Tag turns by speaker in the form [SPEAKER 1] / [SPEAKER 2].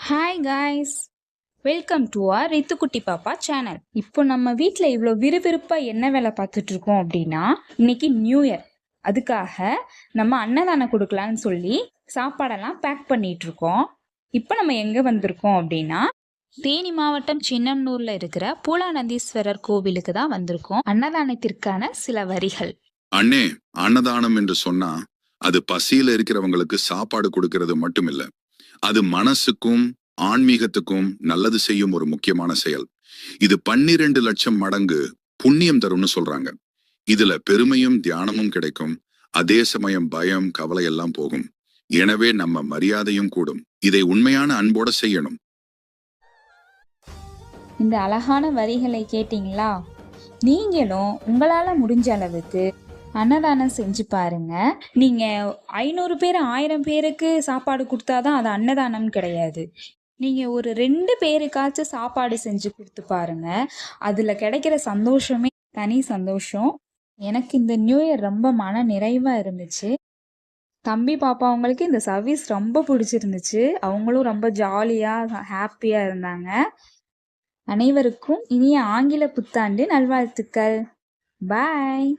[SPEAKER 1] Hi guys, welcome to our Rithukutty Pappa channel. இப்போ நம்ம வீட்டில் இவ்வளோ விறுவிறுப்பாக என்ன வேலை பார்த்துட்டு இருக்கோம் அப்படின்னா, இன்னைக்கு நியூ இயர். அதுக்காக நம்ம அன்னதானம் கொடுக்கலான்னு சொல்லி சாப்பாடெல்லாம் பேக் பண்ணிட்டு இருக்கோம். இப்போ நம்ம எங்கே வந்திருக்கோம் அப்படின்னா, தேனி மாவட்டம் சின்னம்னூர்ல இருக்கிற பூலாநந்தீஸ்வரர் கோவிலுக்கு தான் வந்திருக்கோம். அன்னதானத்திற்கான சில வரிகள்.
[SPEAKER 2] அண்ணே, அன்னதானம் என்று சொன்னா அது பசியில இருக்கிறவங்களுக்கு சாப்பாடு கொடுக்கிறது மட்டும் இல்ல, அது மனசுக்கும் ஆன்மீகத்துக்கும் நல்லது செய்யும் ஒரு முக்கியமான செயல். இது 12 லட்சம் மடங்கு புண்ணியம் தரும்னு சொல்றாங்க. இதுல பெருமையும் தியானமும் கிடைக்கும். அதே சமயம் பயம் கவலை எல்லாம் போகும். எனவே நம்ம மரியாதையும் கூடும். இதை உண்மையான அன்போட செய்யணும்.
[SPEAKER 1] இந்த அழகான வரிகளை கேட்டீங்களா? நீங்களும் உங்களால முடிஞ்ச அளவுக்கு அன்னதானம் செஞ்சு பாருங்க. நீங்க 500 பேர் 1000 பேருக்கு சாப்பாடு கொடுத்தாதான் அது அன்னதானம் கிடையாது. நீங்க ஒரு 2 பேருக்காச்சும் சாப்பாடு செஞ்சு கொடுத்து பாருங்க. அதுல கிடைக்கிற சந்தோஷமே தனி சந்தோஷம். எனக்கு இந்த நியூ இயர் ரொம்ப மன நிறைவா இருந்துச்சு. தம்பி பாப்பா அவங்களுக்கு இந்த சர்வீஸ் ரொம்ப பிடிச்சிருந்துச்சு. அவங்களும் ரொம்ப ஜாலியா ஹாப்பியா இருந்தாங்க. அனைவருக்கும் இனிய ஆங்கில புத்தாண்டு நல்வாழ்த்துக்கள். பாய்.